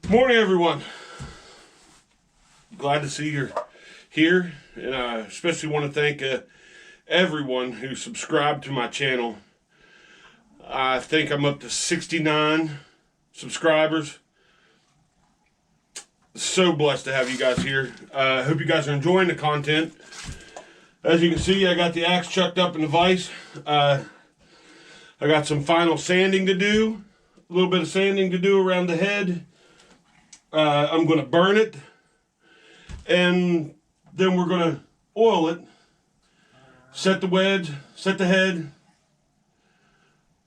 Morning, everyone. Glad to see you're here, and I especially want to thank everyone who subscribed to my channel. I think I'm up to 69 subscribers. So blessed to have you guys here. I hope you guys are enjoying the content. As you can see, I got the axe chucked up in the vise. I got some final sanding to do, a little bit of sanding to do around the head. I'm going to burn it, and then we're going to oil it, set the wedge, set the head.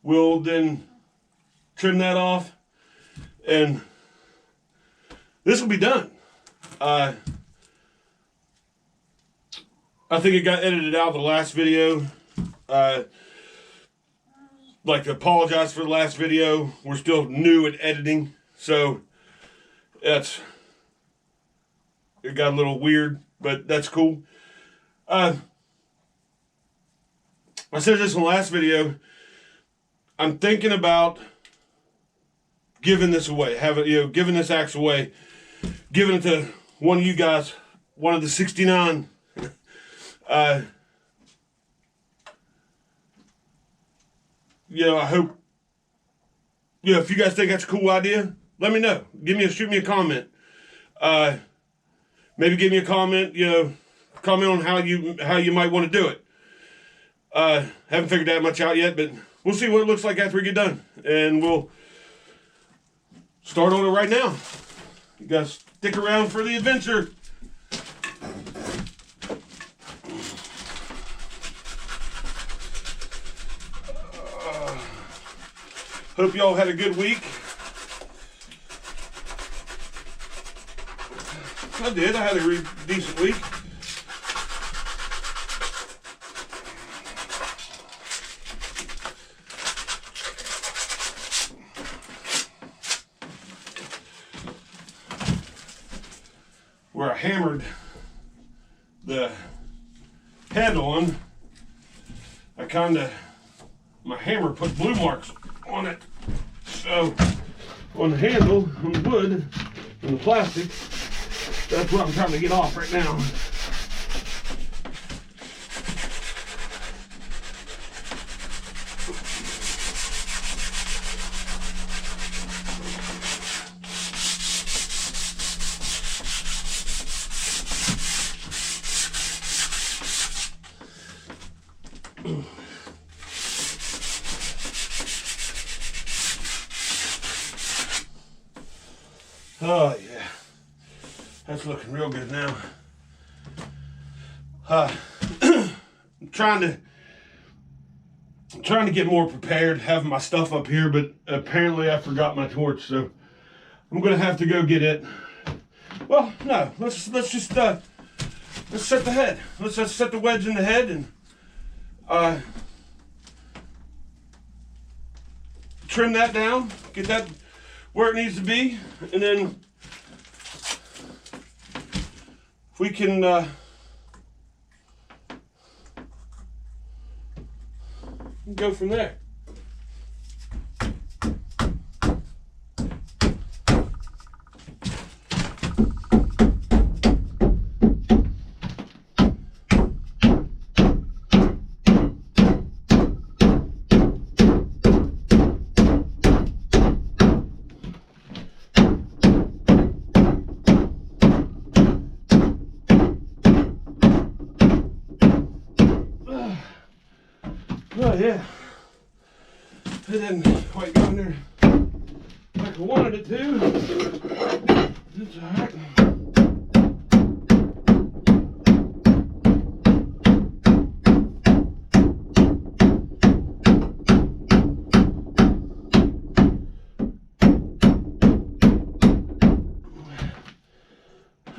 We'll then trim that off, and this will be done. I think it got edited out of the last video. Like to apologize for the last video. We're still new at editing, so it got a little weird, but that's cool. I said this in the last video. I'm thinking about giving this away, giving this axe away, giving it to one of you guys, one of the 69. I hope, if you guys think that's a cool idea, let me know. Shoot me a comment. Maybe give me a comment, comment on how you might want to do it. Haven't figured that much out yet, but we'll see what it looks like after we get done. And we'll start on it right now. You guys stick around for the adventure. Hope y'all had a good week. I did. I had a decent week. Where I hammered the head on, my hammer put blue marks on it. So, on the handle, on the wood, and the plastic, that's what I'm trying to get off right now. Oh yeah, that's looking real good now. I'm trying to get more prepared, having my stuff up here, but apparently I forgot my torch, so I'm gonna have to go get it. Well, no, let's just set the head. Let's just set the wedge in the head and trim that down, get that where it needs to be, and then if we can go from there. Oh yeah, it didn't quite go in there like I wanted it to. It's all right.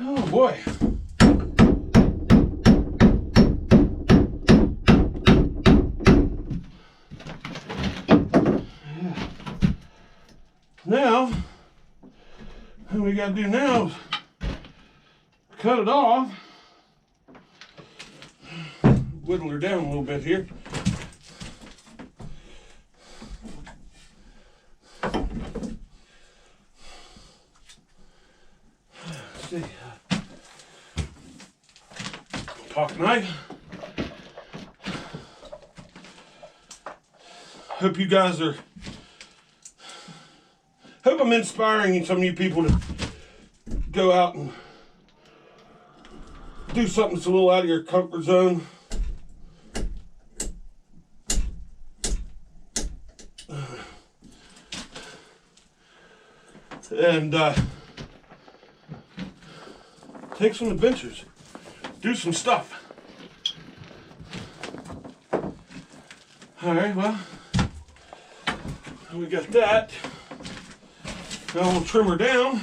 Oh boy. Now, what we got to do now is cut it off, whittle her down a little bit here. see. Pocket knife. Hope you guys are. Hope I'm inspiring some of you people to go out and do something that's a little out of your comfort zone. And take some adventures. Do some stuff. Alright, well, we got that. Now we'll trim her down.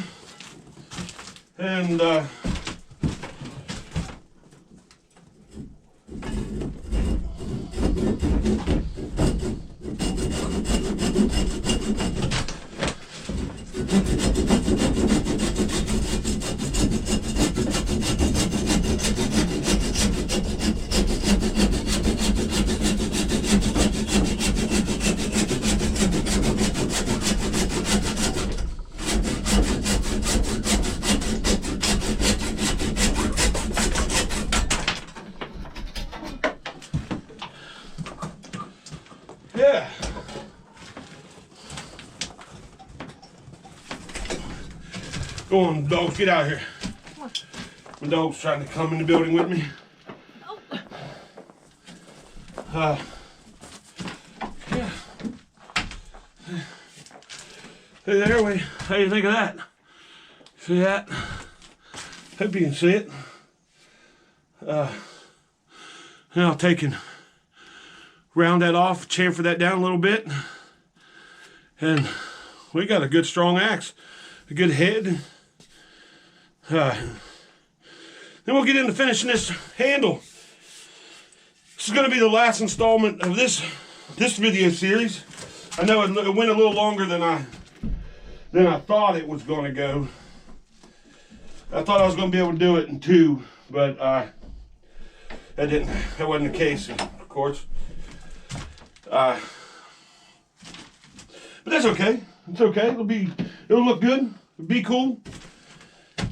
And yeah. Go on, dogs, get out here. My dog's trying to come in the building with me. Yeah. Hey there, how do you think of that? See that? Hope you can see it. Now take and round that off, chamfer that down a little bit. And we got a good strong axe, a good head. Then we'll get into finishing this handle. This is going to be the last installment of this video series. I know it went a little longer than I thought it was going to go. I thought I was going to be able to do it in 2, but that wasn't the case, of course. But that's okay. It's okay. It'll look good. It'll be cool.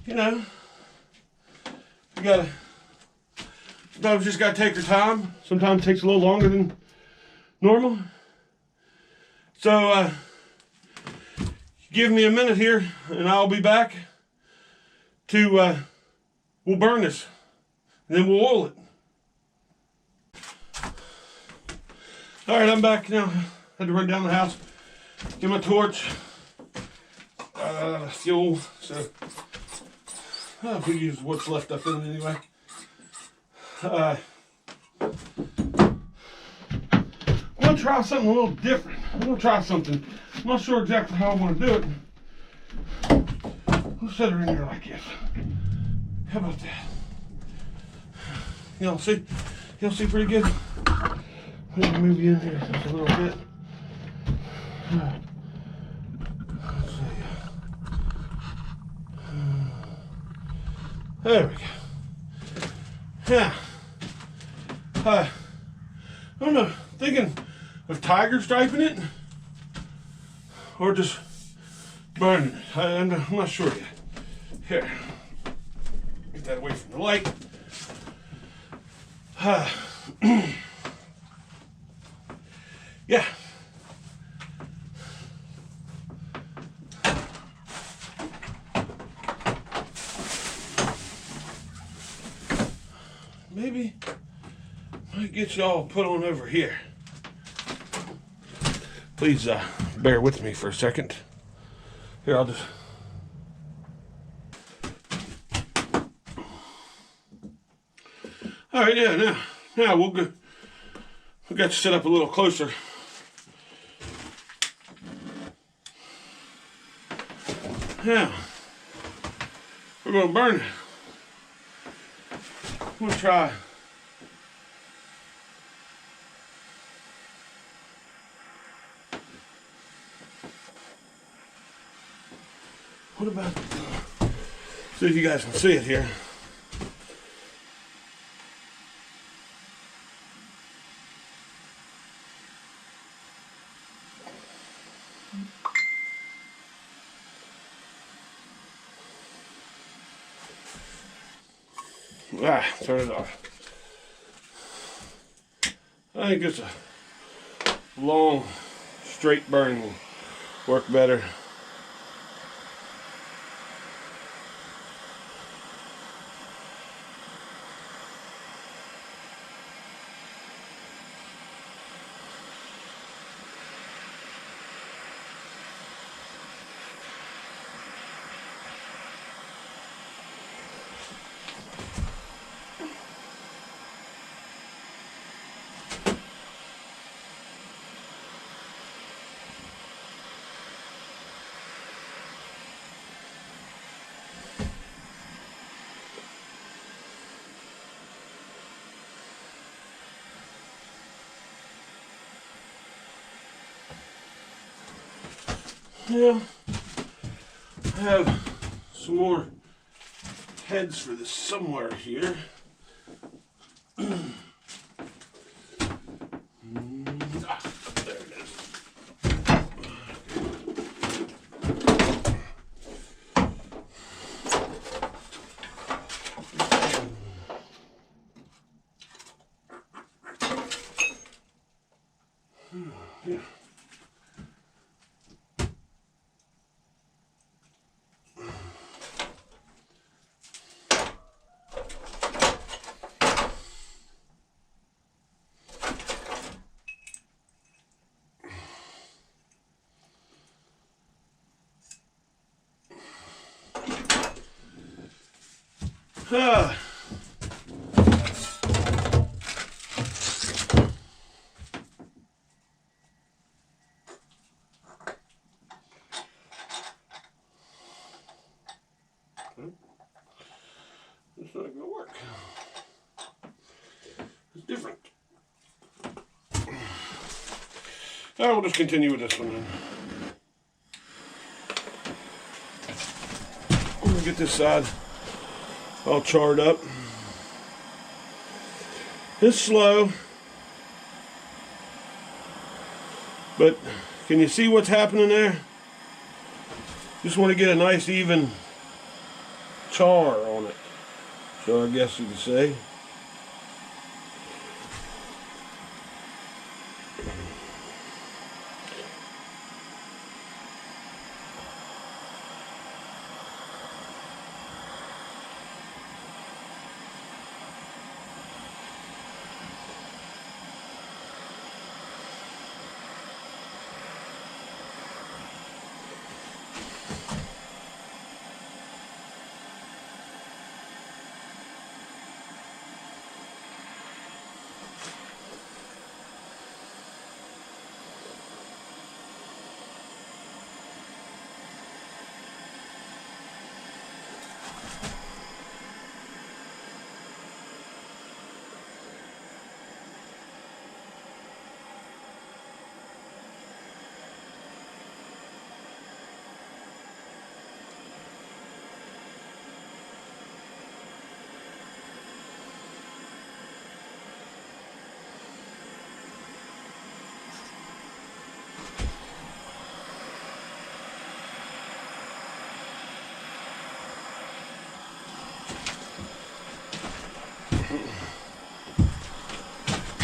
You know, sometimes just gotta take your time. Sometimes it takes a little longer than normal. So, give me a minute here and I'll be back to, we'll burn this and then we'll oil it. All right, I'm back now. Had to run down the house, get my torch, fuel, so we use what's left up in it anyway. I'm gonna try something a little different. I'm not sure exactly how I want to do it. We'll set her in here like this. How about that? Y'all see pretty good? Let me move you in here just a little bit. Let's see. There we go. Yeah. I don't know, thinking of tiger striping it or just burning it. I'm not sure yet. Here, get that away from the light. Yeah. Maybe might get y'all put on over here. Please bear with me for a second. Here, I'll just. All right, yeah. Now we'll go. We got you set up a little closer. Now we're gonna burn it. I'm gonna try. What about, see if you guys can see it here. Turn it off. I think it's a long, straight burn will work better. Yeah, I have some more heads for this somewhere here. There it is. Yeah. Ah. It's not gonna work. It's different. Alright, we'll just continue with this one then. We'll get this side all charred up. It's slow, but can you see what's happening there? Just want to get a nice even char on it. So I guess you could say.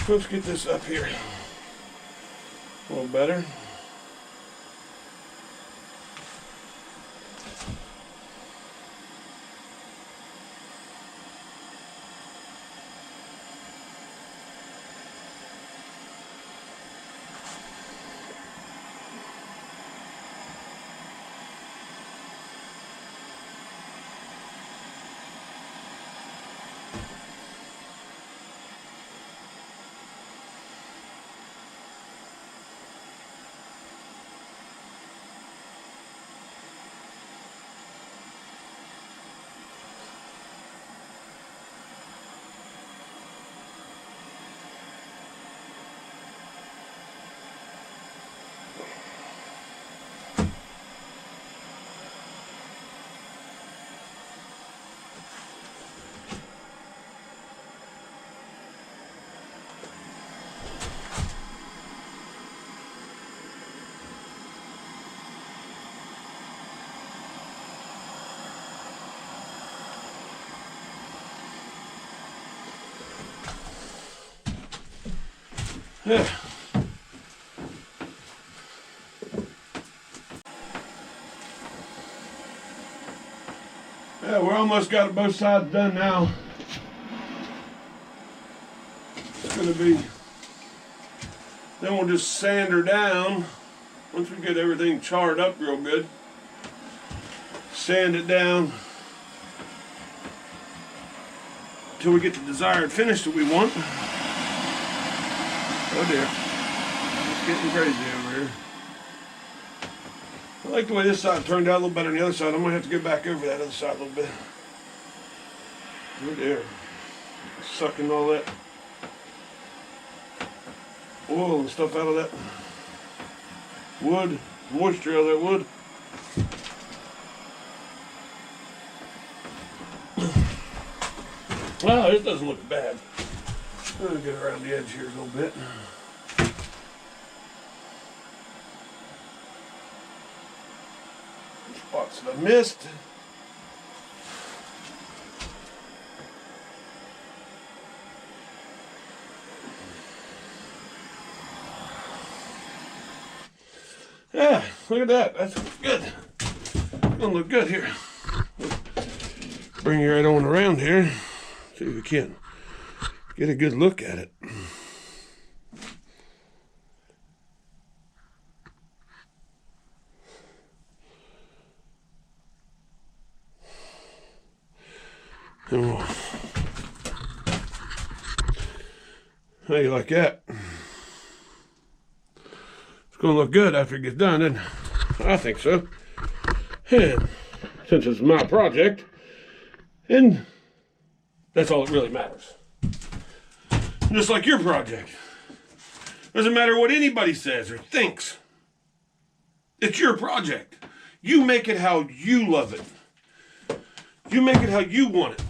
Let's get this up here a little better. Yeah. Yeah, we're almost got both sides done now. It's gonna be, then we'll just sand her down. Once we get everything charred up real good, sand it down until we get the desired finish that we want. Oh dear, it's getting crazy over here. I like the way this side turned out a little better than the other side. I'm gonna have to get back over that other side a little bit. Oh dear, sucking all that oil and stuff out of that wood, moisture out of that wood. Wow, this doesn't look bad. I'm gonna get around the edge here a little bit. Spots that I missed. Yeah, look at that. That's good. Gonna look good here. Bring you right on around here. See if we can get a good look at it. How you like that? It's gonna look good after it gets done, isn't it? I think so. And since it's my project, and that's all that really matters. Just like your project. Doesn't matter what anybody says or thinks. It's your project. You make it how you love it. You make it how you want it.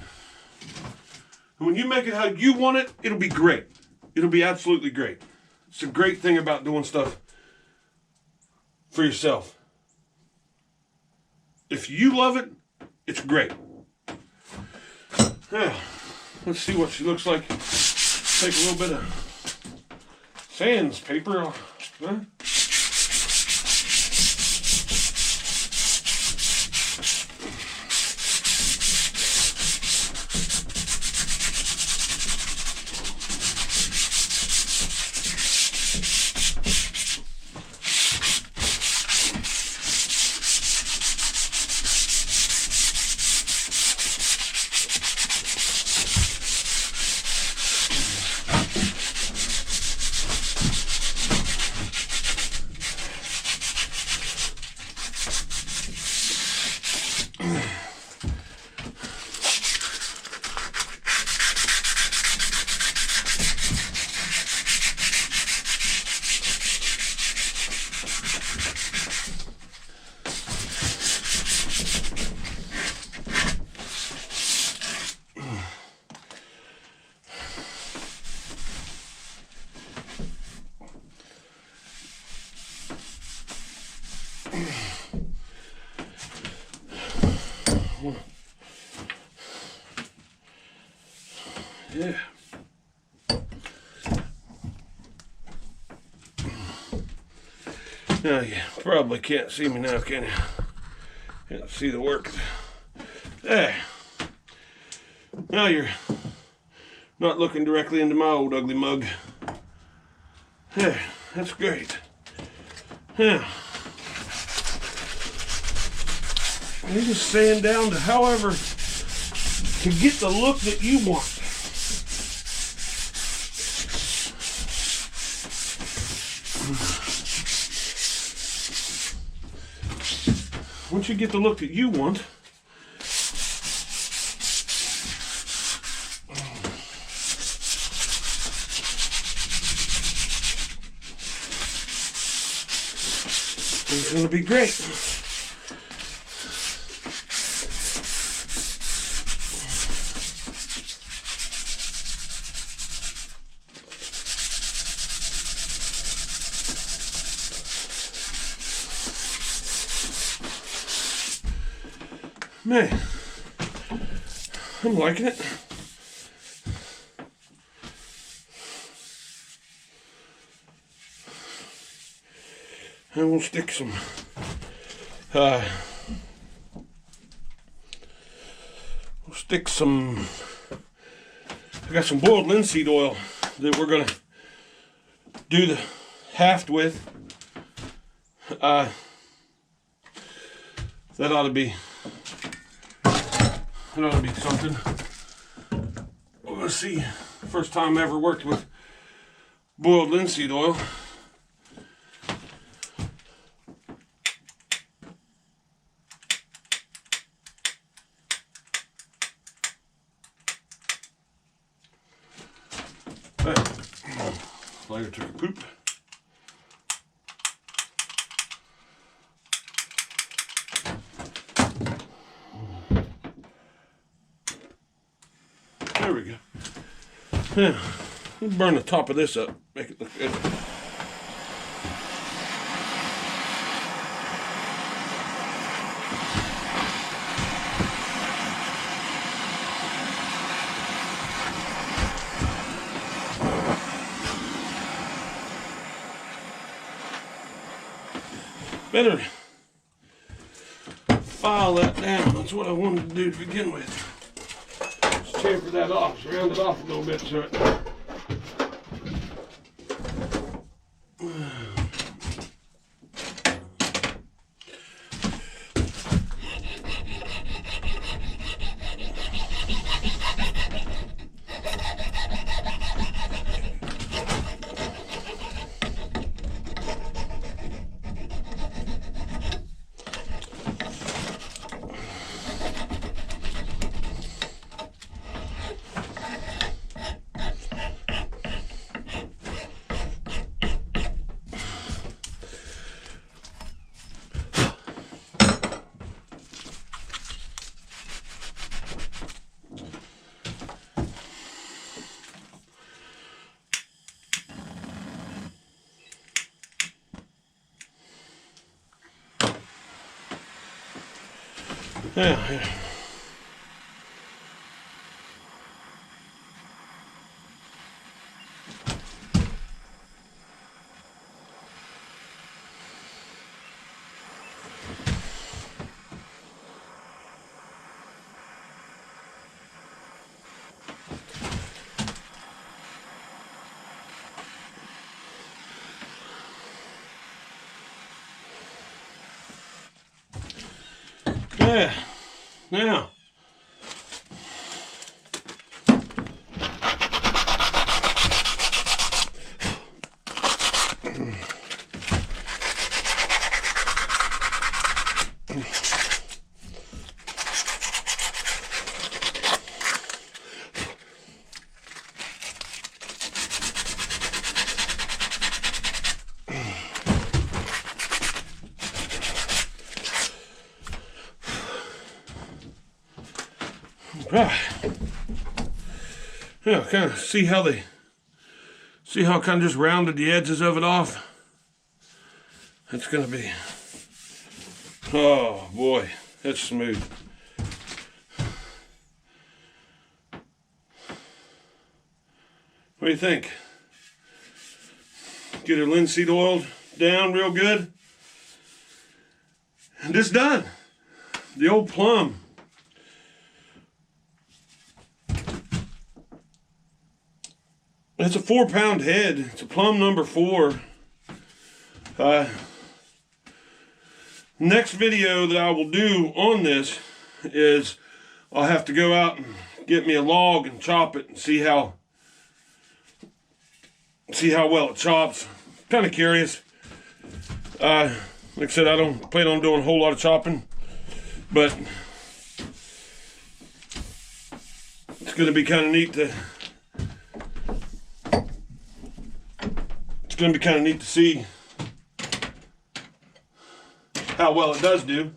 And when you make it how you want it, it'll be great. It'll be absolutely great. It's a great thing about doing stuff for yourself. If you love it, it's great. Yeah. Let's see what she looks like. Take a little bit of sans paper. Huh? Yeah. Now you probably can't see me now, can you? Can't see the work. There. Now you're not looking directly into my old ugly mug. Yeah, that's great. Yeah. You just sand down to however to get the look that you want. Once you get the look that you want, it's going to be great. Man, I'm liking it. And we'll stick some I got some boiled linseed oil that we're gonna do the haft with. That ought to be something. We're gonna see. First time I ever worked with boiled linseed oil. Later took a poop. There we go. Yeah, we'll burn the top of this up, make it look good. Better file that down. That's what I wanted to do to begin with. Just tamper that off, just round it off a little bit so it. Yeah. Yeah. Now. Right. Yeah, kind of see how I kind of just rounded the edges of it off. It's gonna be, oh boy, that's smooth. What do you think? Get her linseed oiled down real good. And it's done. The old plum. It's a 4-pound head. It's a plum number 4. Next video that I will do on this is I'll have to go out and get me a log and chop it and see how well it chops. Kind of curious. Like I said, I don't plan on doing a whole lot of chopping, but it's going to be kind of neat to. It's going to be kind of neat to see how well it does do.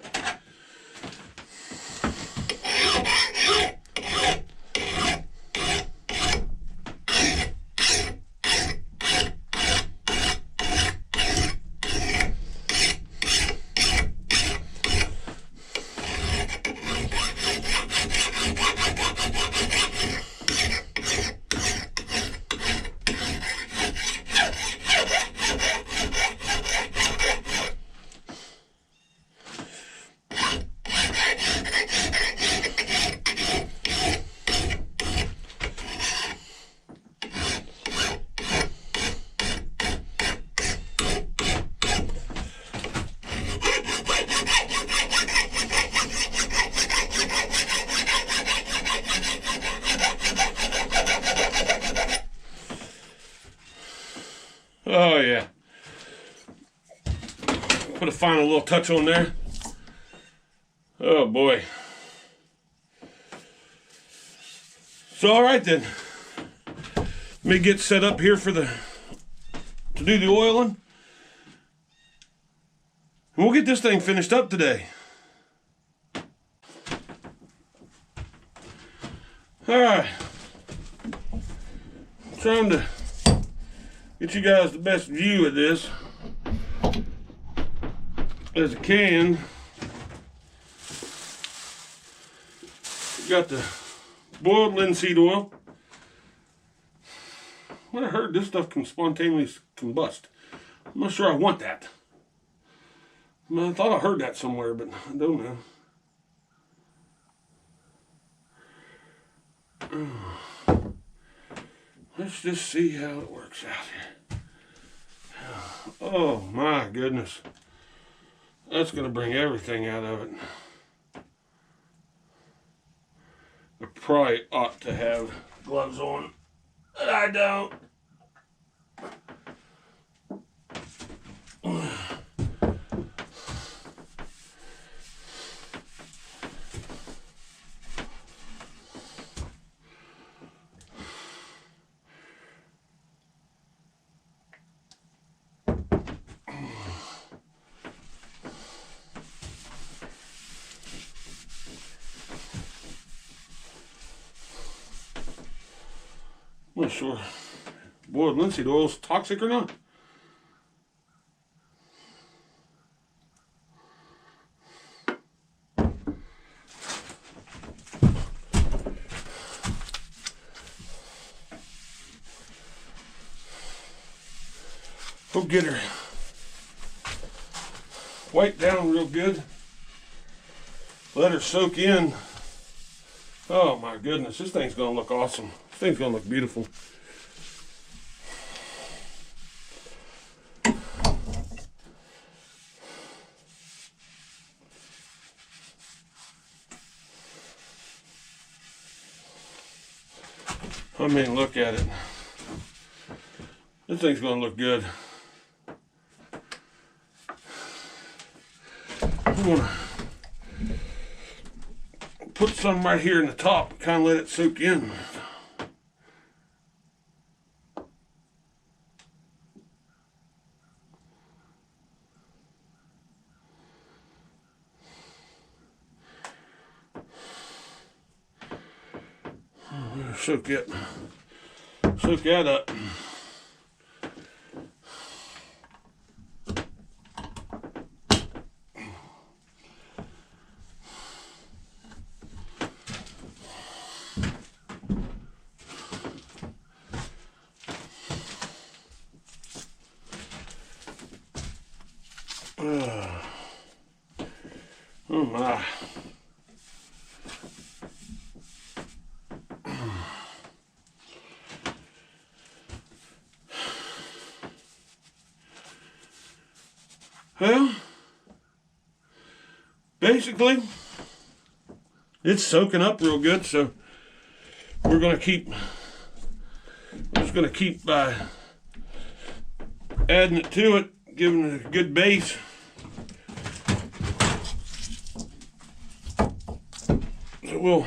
final little touch on there. Oh boy. So all right then. Let me get set up here to do the oiling. And we'll get this thing finished up today. All right. Trying to get you guys the best view of this as I can. Got the boiled linseed oil. When I heard this stuff can spontaneously combust. I'm not sure I want that. I thought I heard that somewhere, but I don't know. Let's just see how it works out here. Oh my goodness. That's going to bring everything out of it. I probably ought to have gloves on, but I don't. I'm not sure boiled linseed oil is toxic or not. We'll get her wiped down real good. Let her soak in. Oh my goodness, this thing's gonna look awesome. This thing's gonna look beautiful. I mean, look at it. This thing's gonna look good. I'm gonna put some right here in the top, kind of let it soak in. Soak that up. Oh my. Well, basically, it's soaking up real good, so we're just gonna keep adding it to it, giving it a good base. So we'll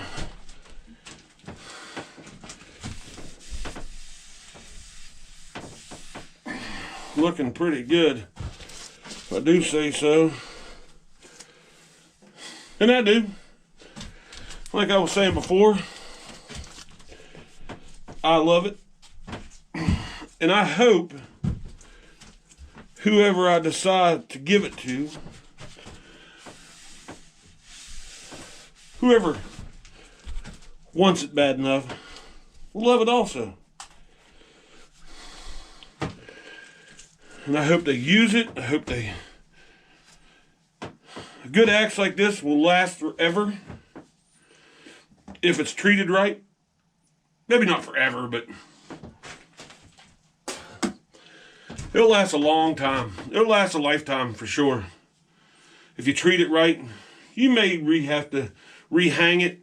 looking pretty good, if I do say so. And I do. Like I was saying before, I love it. And I hope whoever I decide to give it to, whoever wants it bad enough, will love it also. And I hope they use it. I hope a good axe like this will last forever if it's treated right. Maybe not forever, but it'll last a long time. It'll last a lifetime for sure. If you treat it right, you may have to rehang it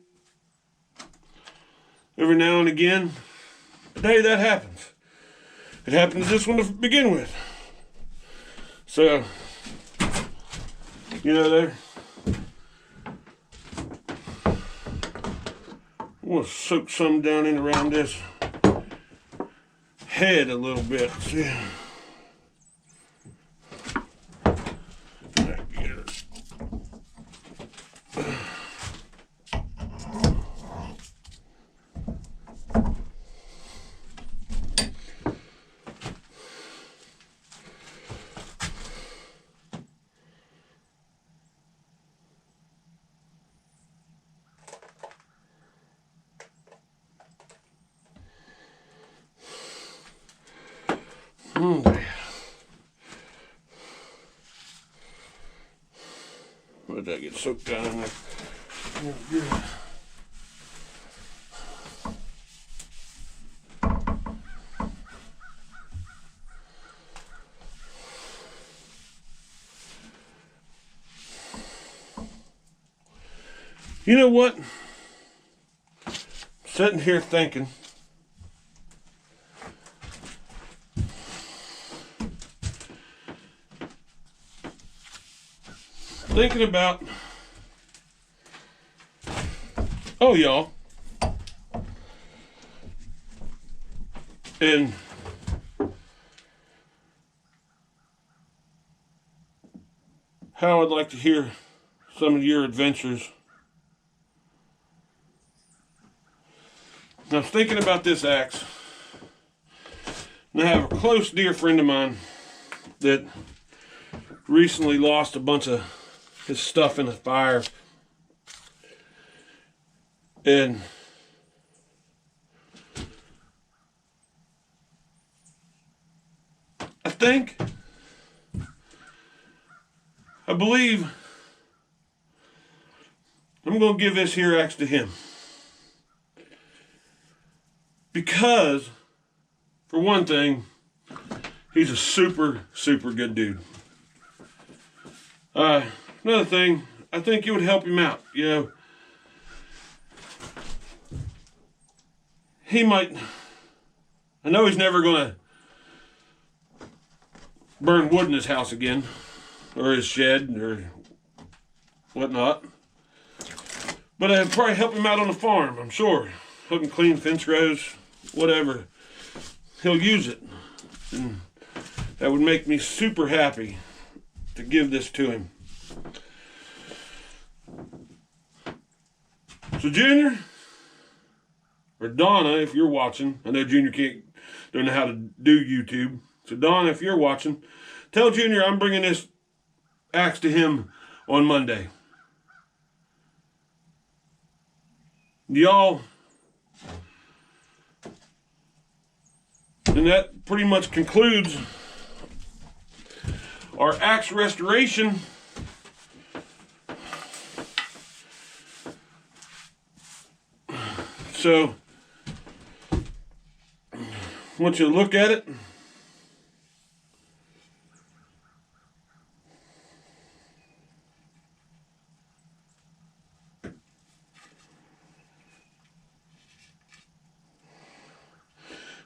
every now and again. But hey, that happens. It happened to this one to begin with. So, You know, there. I'm going to soak some down in around this head a little bit. See? Let that get soaked down in there. Good. You know what? I'm sitting here thinking. Thinking about, oh y'all, and how I'd like to hear some of your adventures. I was thinking about this axe, and I have a close dear friend of mine that recently lost a bunch of his stuff in a fire, and I believe I'm going to give this here axe to him, because for one thing, he's a super good dude. Another thing, I think it would help him out. You know, he might, I know he's never going to burn wood in his house again, or his shed, or whatnot. But it'd probably help him out on the farm, I'm sure. Help him clean fence rows, whatever. He'll use it. And that would make me super happy to give this to him. So Junior, or Donna, if you're watching, I know Junior don't know how to do YouTube. So Donna, if you're watching, tell Junior I'm bringing this axe to him on Monday. Y'all, and that pretty much concludes our axe restoration. So, once you look at it,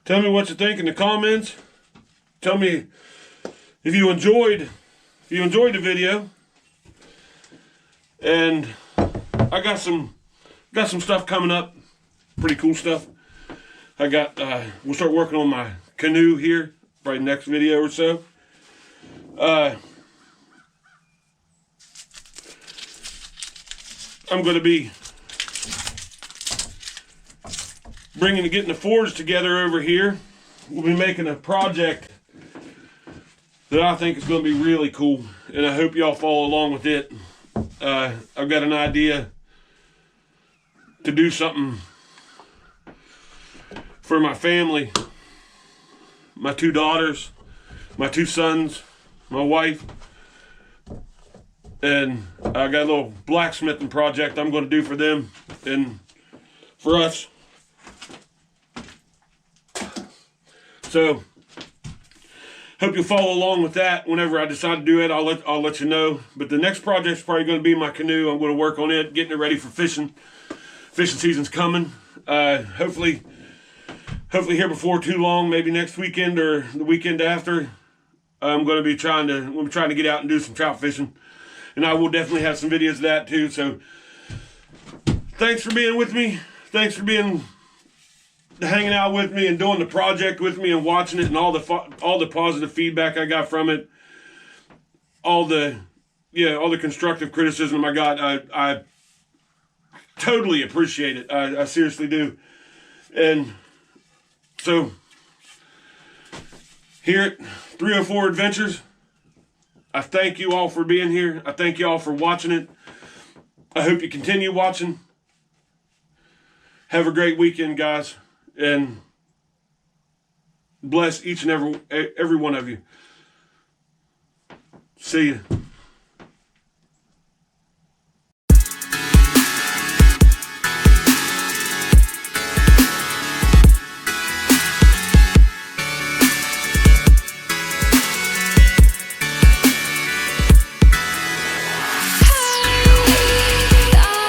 tell me what you think in the comments. Tell me if you enjoyed the video. And I got some stuff coming up. Pretty cool stuff. I got we'll start working on my canoe here, probably next video or so. I'm going to be getting the forge together over here. We'll be making a project that I think is going to be really cool, and I hope y'all follow along with it. I've got an idea to do something for my family, my 2 daughters, my 2 sons, my wife, and I got a little blacksmithing project I'm going to do for them and for us. So, hope you'll follow along with that. Whenever I decide to do it, I'll let you know. But the next project's probably going to be my canoe. I'm going to work on it, getting it ready for fishing. Fishing season's coming. Hopefully here before too long, maybe next weekend or the weekend after. We'll be trying to get out and do some trout fishing. and I will definitely have some videos of that too. So thanks for being with me. Thanks for hanging out with me and doing the project with me and watching it and all the positive feedback I got from it. All the constructive criticism I got. I totally appreciate it. I seriously do. And so here at 304 Adventures, I thank you all for being here. I thank you all for watching it. I hope you continue watching. Have a great weekend, guys, and bless each and every one of you. See you.